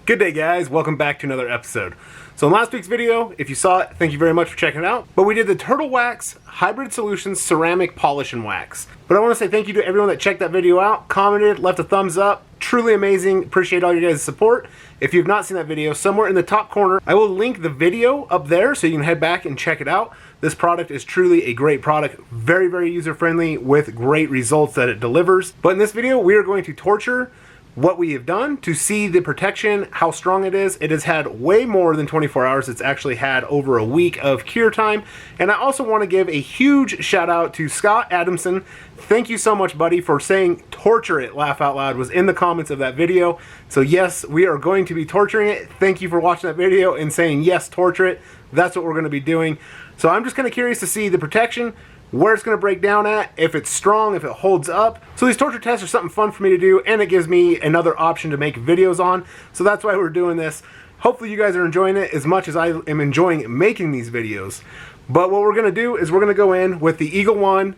Good day, guys. Welcome back to another episode. So in last week's video, if you saw it, thank you very much for checking it out. But we did the Turtle Wax Hybrid Solutions Ceramic Polish and Wax. But I want to say thank you to everyone that checked that video out, commented, left a thumbs up. Truly amazing. Appreciate all your guys' support. If you've not seen that video, somewhere in the top corner, I will link the video up there so you can head back and check it out. This product is truly a great product. Very, very user-friendly with great results that it delivers. But in this video, we are going to torture what we have done to see the protection, how strong it is. It has had way more than 24 hours. It's actually had over a week of cure time. And I also want to give a huge shout out to Scott Adamson. Thank you so much, buddy, for saying torture it, laugh out loud, was in the comments of that video. So yes, we are going to be torturing it. Thank you for watching that video and saying yes, torture it. That's what we're going to be doing. So I'm just kind of curious to see the protection, where it's going to break down at, if it's strong, if it holds up. So these torture tests are something fun for me to do, and it gives me another option to make videos on. So that's why we're doing this. Hopefully you guys are enjoying it as much as I am enjoying making these videos. But what we're going to do is we're going to go in with the Eagle One,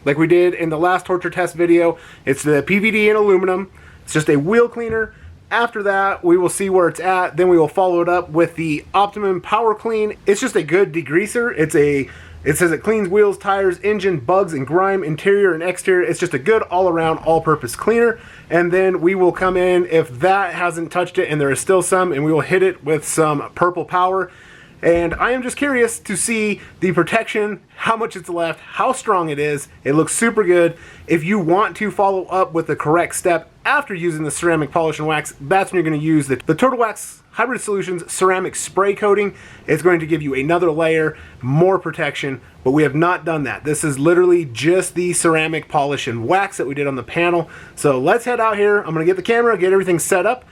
like we did in the last torture test video. It's the PVD and aluminum. It's just a wheel cleaner. After that, we will see where it's at. Then we will follow it up with the Optimum Power Clean. It's just a good degreaser. It says it cleans wheels, tires, engine, bugs, and grime, interior and exterior. It's just a good all-around, all-purpose cleaner. And then we will come in, if that hasn't touched it and there is still some, and we will hit it with some Purple Power. And I am just curious to see the protection, how much it's left, how strong it is. It looks super good. If you want to follow up with the correct step after using the ceramic polish and wax, that's when you're going to use the Turtle Wax Hybrid Solutions Ceramic Spray Coating. It's going to give you another layer, more protection, but we have not done that. This is literally just the ceramic polish and wax that we did on the panel. So let's head out here. I'm going to get the camera, get everything set up.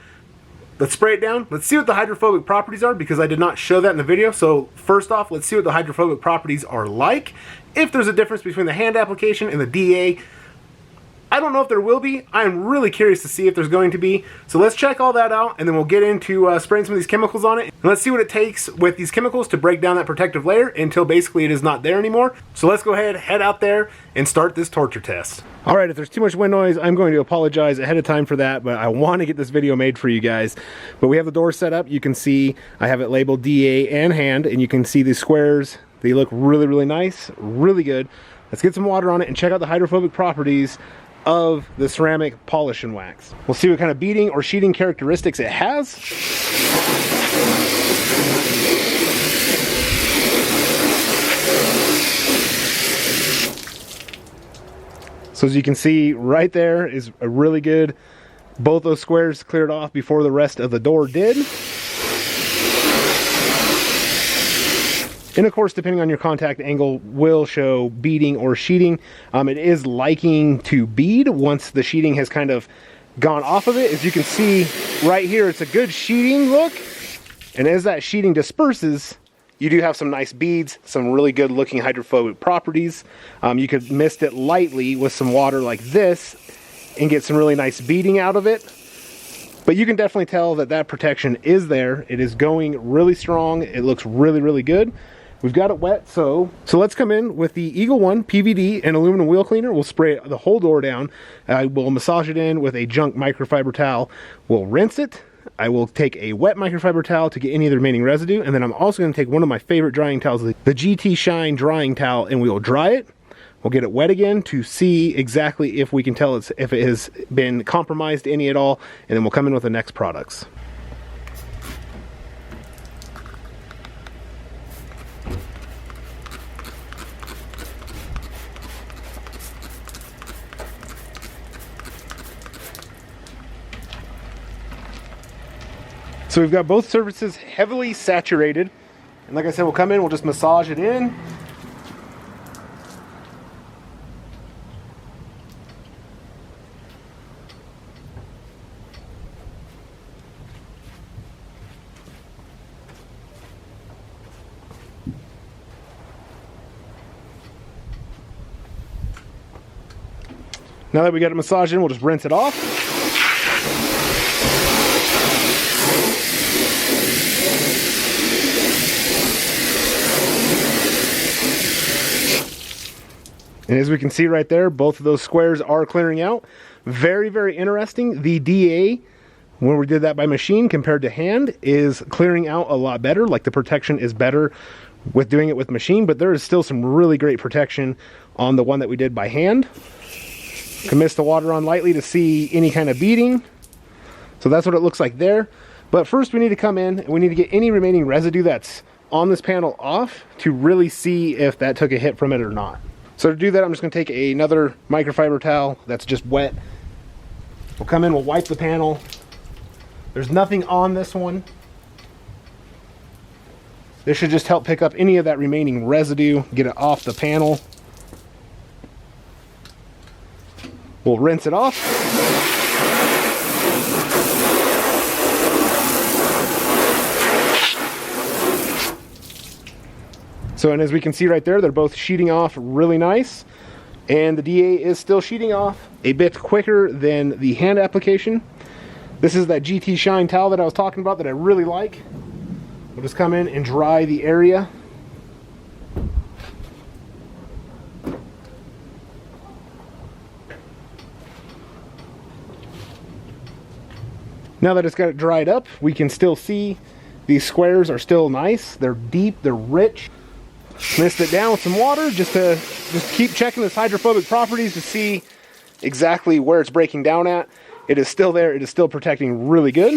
Let's spray it down. Let's see what the hydrophobic properties are, because I did not show that in the video. So first off, let's see what the hydrophobic properties are like. If there's a difference between the hand application and the DA, I don't know if there will be. I'm really curious to see if there's going to be. So let's check all that out, and then we'll get into spraying some of these chemicals on it. And let's see what it takes with these chemicals to break down that protective layer until basically it is not there anymore. So let's go ahead, head out there, and start this torture test. All right, if there's too much wind noise, I'm going to apologize ahead of time for that, but I want to get this video made for you guys. But we have the door set up. You can see I have it labeled DA and hand, and you can see these squares. They look really, really nice, really good. Let's get some water on it and check out the hydrophobic properties of the ceramic polish and wax. We'll see what kind of beading or sheeting characteristics it has. So as you can see right there is a really good, both those squares cleared off before the rest of the door did. And of course, depending on your contact angle, will show beading or sheeting. It is liking to bead once the sheeting has kind of gone off of it. As you can see right here, it's a good sheeting look. And as that sheeting disperses, you do have some nice beads, some really good looking hydrophobic properties. You could mist it lightly with some water like this and get some really nice beading out of it. But you can definitely tell that that protection is there. It is going really strong. It looks really, really good. We've got it wet, so let's come in with the Eagle One PVD and aluminum wheel cleaner. We'll spray the whole door down. I will massage it in with a junk microfiber towel. We'll rinse it. I will take a wet microfiber towel to get any of the remaining residue, and then I'm also going to take one of my favorite drying towels, the GT Shine drying towel, and we will dry it. We'll get it wet again to see exactly if we can tell if it has been compromised any at all, and then we'll come in with the next products. So we've got both surfaces heavily saturated, and like I said, we'll come in, we'll just massage it in. Now that we got it massaged in, we'll just rinse it off. And as we can see right there, both of those squares are clearing out. Very, very interesting. The DA when we did that by machine compared to hand is clearing out a lot better. Like the protection is better with doing it with machine, but there is still some really great protection on the one that we did by hand. Can mist the water on lightly to see any kind of beading. So that's what it looks like there. But first we need to come in and we need to get any remaining residue that's on this panel off to really see if that took a hit from it or not. So to do that, I'm just going to take another microfiber towel that's just wet. We'll come in, we'll wipe the panel. There's nothing on this one. This should just help pick up any of that remaining residue, get it off the panel. We'll rinse it off. So, and as we can see right there, they're both sheeting off really nice. And the DA is still sheeting off a bit quicker than the hand application. This is that GT Shine towel that I was talking about that I really like. We'll just come in and dry the area. Now that it's got it dried up, we can still see these squares are still nice. They're deep, they're rich. Mist it down with some water just to keep checking its hydrophobic properties to see exactly where it's breaking down at. It is still there, it is still protecting really good.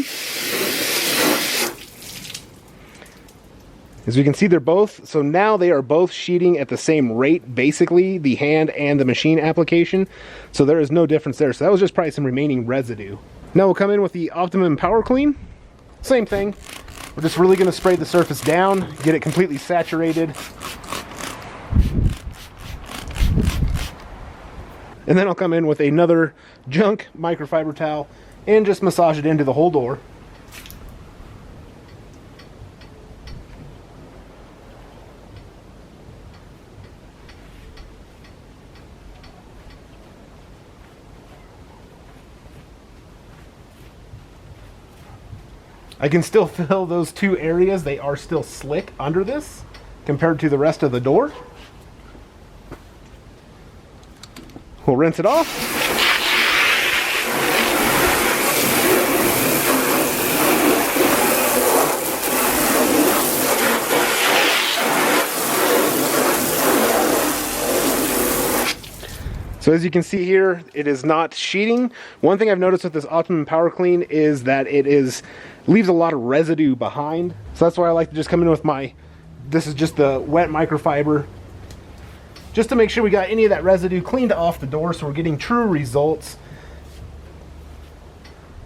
As we can see, they're both, so now they are both sheeting at the same rate, basically, the hand and the machine application. So there is no difference there. So that was just probably some remaining residue. Now we'll come in with the Optimum Power Clean. Same thing. We're just really going to spray the surface down, get it completely saturated. And then I'll come in with another junk microfiber towel and just massage it into the whole door. I can still feel those two areas. They are still slick under this compared to the rest of the door. We'll rinse it off. So as you can see here, it is not sheeting. One thing I've noticed with this Optimum Power Clean is that it leaves a lot of residue behind. So that's why I like to just come in with this is just the wet microfiber, just to make sure we got any of that residue cleaned off the door so we're getting true results.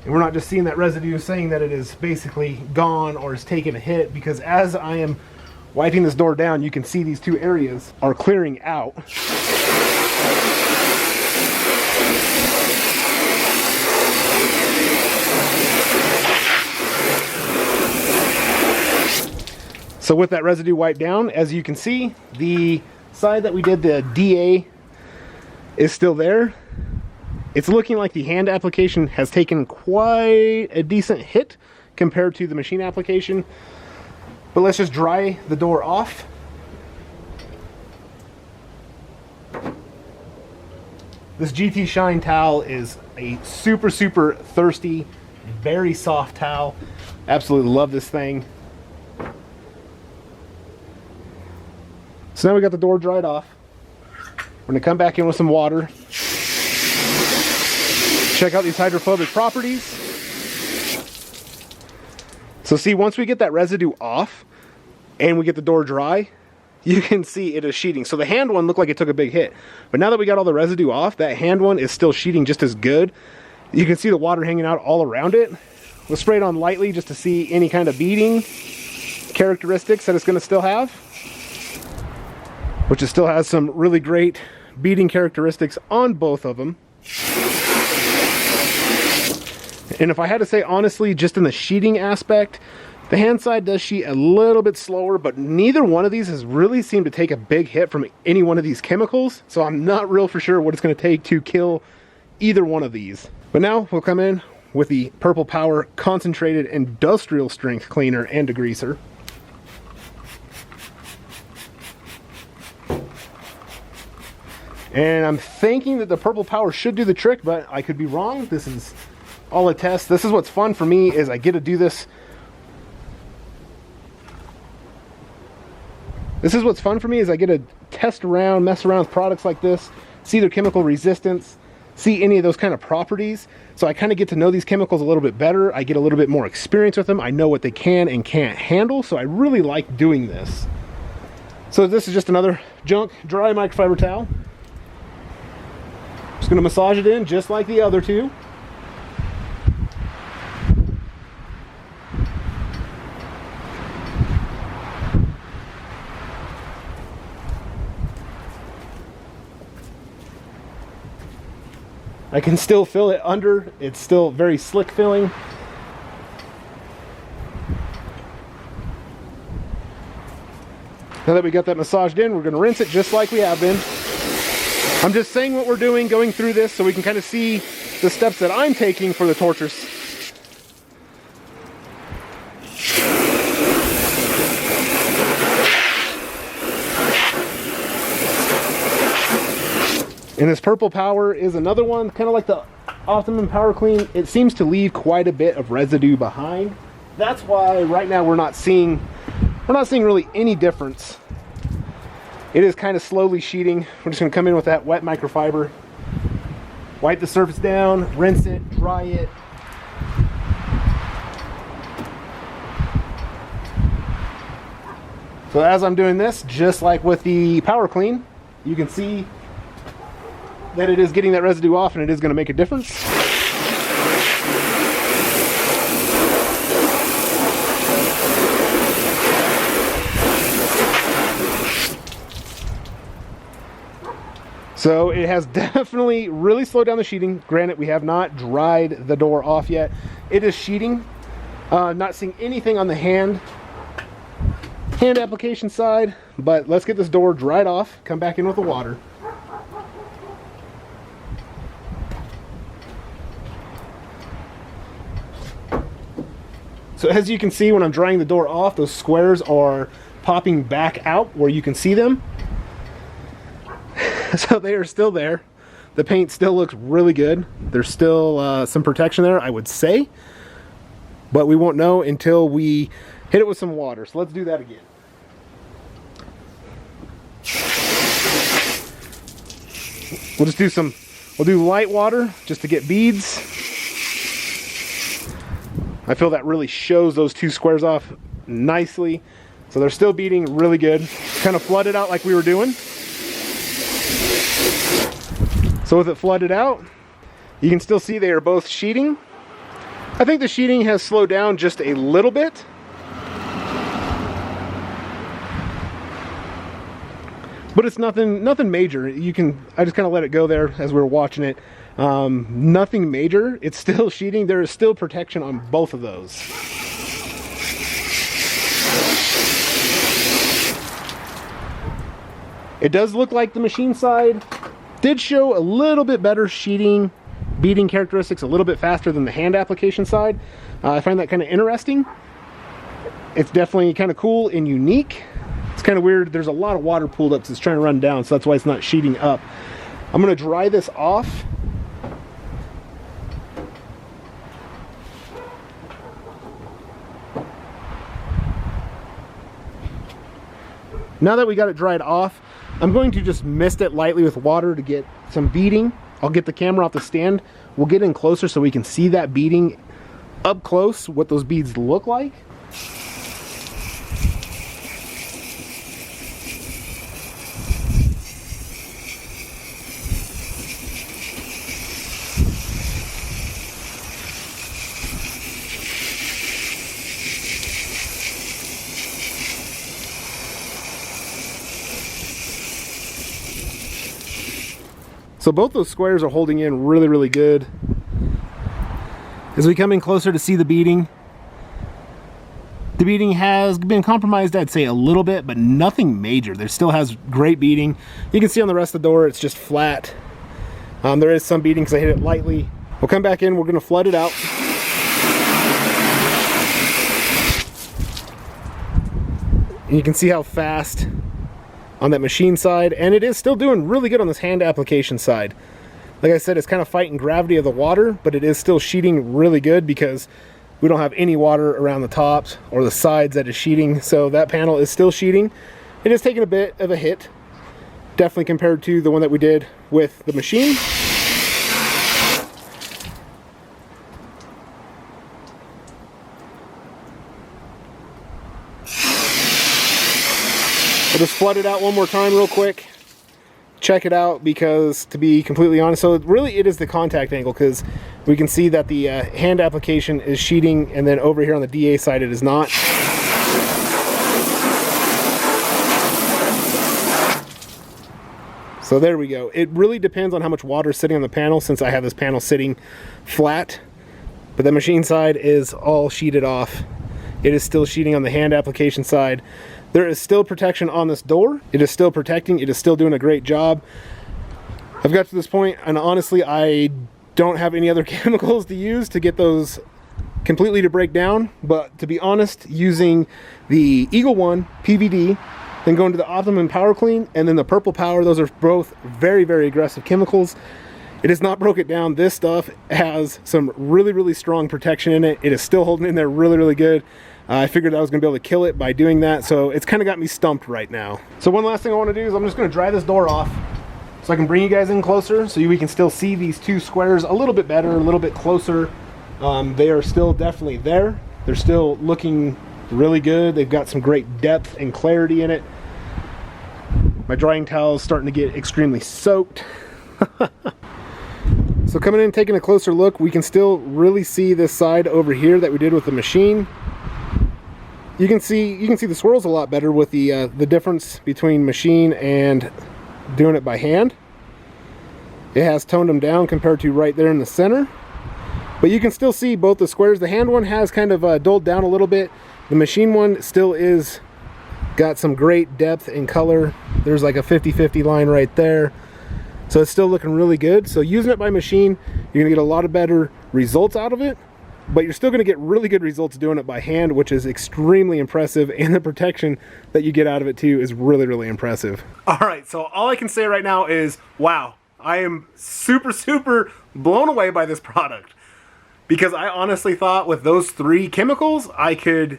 And we're not just seeing that residue saying that it is basically gone or is taking a hit, because as I am wiping this door down, you can see these two areas are clearing out. So with that residue wiped down, as you can see, the side that we did the DA is still there. It's looking like the hand application has taken quite a decent hit compared to the machine application. But let's just dry the door off. This GT Shine towel is a super, super thirsty, very soft towel. Absolutely love this thing. So now we got the door dried off. We're going to come back in with some water. Check out these hydrophobic properties. So see, once we get that residue off and we get the door dry, you can see it is sheeting. So the hand one looked like it took a big hit. But now that we got all the residue off, that hand one is still sheeting just as good. You can see the water hanging out all around it. We'll spray it on lightly just to see any kind of beading characteristics that it's going to still have. Which it still has some really great beading characteristics on both of them. And if I had to say honestly, just in the sheeting aspect, the hand side does sheet a little bit slower, but neither one of these has really seemed to take a big hit from any one of these chemicals. So I'm not real for sure what it's going to take to kill either one of these. But now we'll come in with the Purple Power Concentrated Industrial Strength Cleaner and Degreaser. And I'm thinking that the Purple Power should do the trick, but I could be wrong. This is I'll attest. This is what's fun for me, is I get to do this. This is what's fun for me, is I get to test around, mess around with products like this, see their chemical resistance, see any of those kind of properties. So I kind of get to know these chemicals a little bit better. I get a little bit more experience with them. I know what they can and can't handle. So I really like doing this. So this is just another junk dry microfiber towel. Just going to massage it in just like the other two. I can still feel it under. It's still very slick feeling. Now that we got that massaged in, we're going to rinse it just like we have been. I'm just saying what we're doing, going through this, so we can kind of see the steps that I'm taking for the torches. And this purple power is another one, kind of like the Optimum Power Clean. It seems to leave quite a bit of residue behind. That's why right now we're not seeing really any difference. It is kind of slowly sheeting. We're just going to come in with that wet microfiber, wipe the surface down, rinse it, dry it. So as I'm doing this, just like with the Power Clean, you can see that it is getting that residue off, and it is going to make a difference. So it has definitely really slowed down the sheeting. Granted, we have not dried the door off yet. It is sheeting. Not seeing anything on the hand application side, but let's get this door dried off, come back in with the water. So as you can see, when I'm drying the door off, those squares are popping back out where you can see them. So they are still there. The paint still looks really good. There's still some protection there, I would say. But we won't know until we hit it with some water. So let's do that again. We'll do light water just to get beads. I feel that really shows those two squares off nicely. So they're still beading really good. Kind of flooded out like we were doing. So with it flooded out, you can still see they are both sheeting. I think the sheeting has slowed down just a little bit. But it's nothing major. I just kind of let it go there as we were watching it. Nothing major. It's still sheeting. There is still protection on both of those. It does look like the machine side did show a little bit better sheeting, beading characteristics, a little bit faster than the hand application side. I find that kind of interesting. It's definitely kind of cool and unique. It's kind of weird. There's a lot of water pooled up, so it's trying to run down, so that's why it's not sheeting up. I'm going to dry this off. Now that we got it dried off, I'm going to just mist it lightly with water to get some beading. I'll get the camera off the stand. We'll get in closer so we can see that beading up close, what those beads look like. So both those squares are holding in really, really good. As we come in closer to see the beading has been compromised, I'd say a little bit, but nothing major. There still has great beading. You can see on the rest of the door, it's just flat. There is some beading because I hit it lightly. We'll come back in, we're gonna flood it out. And you can see how fast on that machine side, and it is still doing really good on this hand application side. Like I said, it's kind of fighting gravity of the water, but it is still sheeting really good because we don't have any water around the tops or the sides that is sheeting. So that panel is still sheeting. It is taking a bit of a hit, definitely compared to the one that we did with the machine. I'll just flood it out one more time real quick. Check it out, because to be completely honest, so really it is the contact angle, because we can see that the hand application is sheeting, and then over here on the DA side it is not. So there we go. It really depends on how much water is sitting on the panel, since I have this panel sitting flat, but the machine side is all sheeted off. It is still sheeting on the hand application side. There is still protection on this door. It is still protecting. It is still doing a great job. I've got to this point, and honestly, I don't have any other chemicals to use to get those completely to break down. But to be honest, using the Eagle One PVD, then going to the Optimum Power Clean, and then the Purple Power, those are both very, very aggressive chemicals. It has not broke it down. This stuff has some really, really strong protection in it. It is still holding in there really, really good. I figured I was going to be able to kill it by doing that, so it's kind of got me stumped right now. So one last thing I want to do is I'm just going to dry this door off so I can bring you guys in closer so we can still see these two squares a little bit better, a little bit closer. They are still definitely there. They're still looking really good. They've got some great depth and clarity in it. My drying towel is starting to get extremely soaked. So coming in and taking a closer look, we can still really see this side over here that we did with the machine. You can see the swirls a lot better with the difference between machine and doing it by hand. It has toned them down compared to right there in the center. But you can still see both the squares. The hand one has kind of dulled down a little bit. The machine one still is got some great depth and color. There's like a 50-50 line right there. So it's still looking really good. So using it by machine, you're gonna get a lot of better results out of it. But you're still going to get really good results doing it by hand, which is extremely impressive, and the protection that you get out of it too is really, really impressive. All right, so all I can say right now is, wow, I am super, super blown away by this product, because I honestly thought with those three chemicals, I could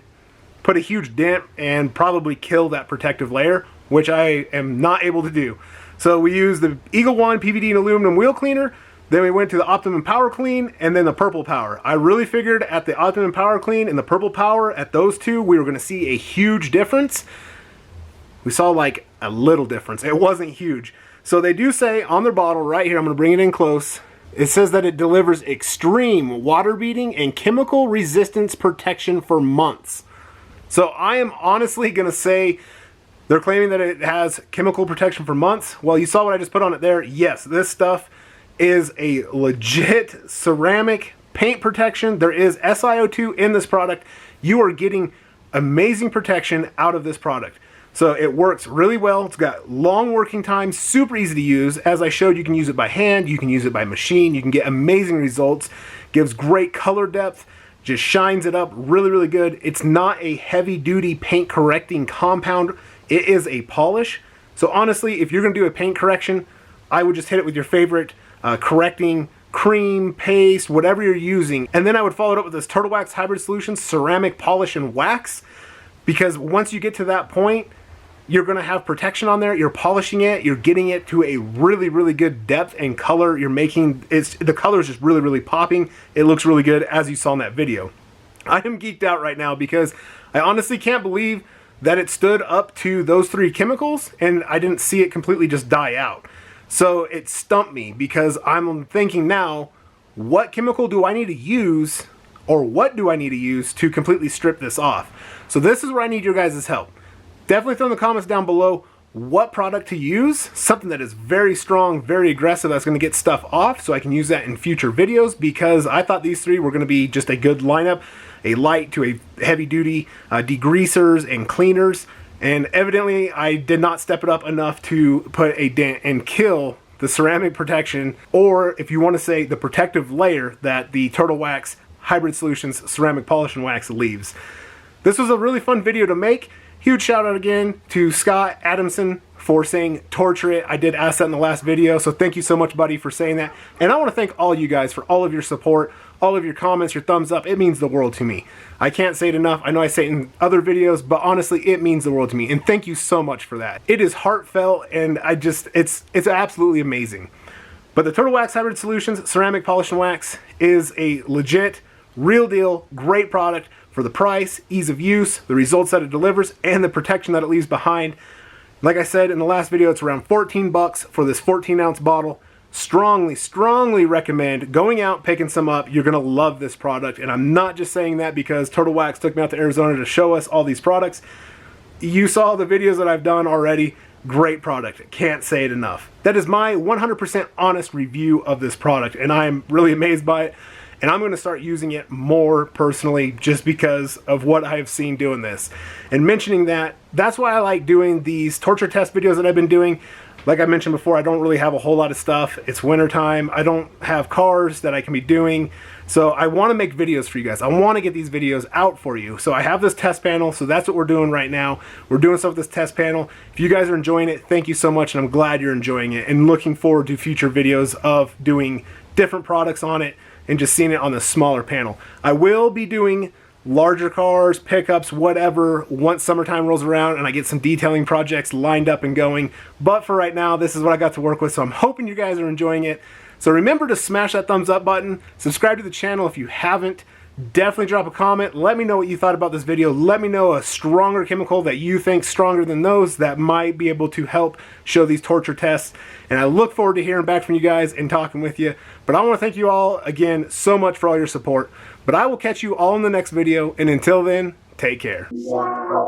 put a huge dent and probably kill that protective layer, which I am not able to do. So we used the Eagle One PVD and aluminum wheel cleaner. Then we went to the Optimum Power Clean, and then the Purple Power. I really figured at the Optimum Power Clean and the Purple Power, at those two, we were going to see a huge difference. We saw like a little difference. It wasn't huge. So they do say on their bottle right here, I'm going to bring it in close, it says that it delivers extreme water beating and chemical resistance protection for months. So I am honestly going to say they're claiming that it has chemical protection for months. Well, you saw what I just put on it there. Yes, this stuff is a legit ceramic paint protection. There is SiO2 in this product. You are getting amazing protection out of this product. So it works really well. It's got long working time, super easy to use. As I showed, you can use it by hand, you can use it by machine, you can get amazing results. Gives great color depth, just shines it up really, really good. It's not a heavy duty paint correcting compound. It is a polish. So honestly, if you're gonna do a paint correction, I would just hit it with your favorite correcting cream, paste, whatever you're using. And then I would follow it up with this Turtle Wax Hybrid Solutions Ceramic Polish and Wax, because once you get to that point, you're gonna have protection on there, you're polishing it, you're getting it to a really, really good depth and color. You're making, the color is just really, really popping. It looks really good, as you saw in that video. I am geeked out right now because I honestly can't believe that it stood up to those three chemicals and I didn't see it completely just die out. So it stumped me, because I'm thinking now, what chemical do I need to use, or what do I need to use to completely strip this off? So this is where I need your guys' help. Definitely throw in the comments down below what product to use, something that is very strong, very aggressive, that's going to get stuff off, so I can use that in future videos, because I thought these three were going to be just a good lineup, a light to a heavy duty degreasers and cleaners. And evidently I did not step it up enough to put a dent and kill the ceramic protection, or if you want to say the protective layer that the Turtle Wax Hybrid Solutions Ceramic Polish and Wax leaves. This was a really fun video to make. Huge shout out again to Scott Adamson for saying torture it. I did ask that in the last video, so thank you so much, buddy, for saying that. And I want to thank all you guys for all of your support, all of your comments, your thumbs up. It means the world to me. I can't say it enough. I know I say it in other videos, but honestly, it means the world to me. And thank you so much for that. It is heartfelt, and it's absolutely amazing. But the Turtle Wax Hybrid Solutions Ceramic Polish and Wax is a legit, real deal, great product for the price, ease of use, the results that it delivers, and the protection that it leaves behind. Like I said in the last video, it's around 14 bucks for this 14-ounce bottle. Strongly recommend going out, picking some up. You're gonna love this product, and I'm not just saying that because Turtle Wax took me out to Arizona to show us all these products. You saw the videos that I've done already. Great product. Can't say it enough. That is my 100% honest review of this product, and I'm really amazed by it. And I'm going to start using it more personally just because of what I have seen doing this. And mentioning that, that's why I like doing these torture test videos that I've been doing. Like I mentioned before, I don't really have a whole lot of stuff. It's wintertime. I don't have cars that I can be doing. So I want to make videos for you guys. I want to get these videos out for you. So I have this test panel, so that's what we're doing right now. We're doing stuff with this test panel. If you guys are enjoying it, thank you so much, and I'm glad you're enjoying it, and looking forward to future videos of doing different products on it and just seeing it on the smaller panel. I will be doing larger cars, pickups, whatever, once summertime rolls around and I get some detailing projects lined up and going. But for right now, this is what I got to work with, so I'm hoping you guys are enjoying it. So remember to smash that thumbs up button, subscribe to the channel if you haven't, definitely drop a comment, let me know what you thought about this video, let me know a stronger chemical that you think stronger than those that might be able to help show these torture tests, and I look forward to hearing back from you guys and talking with you. But I want to thank you all again so much for all your support, but I will catch you all in the next video, and until then, take care. Wow.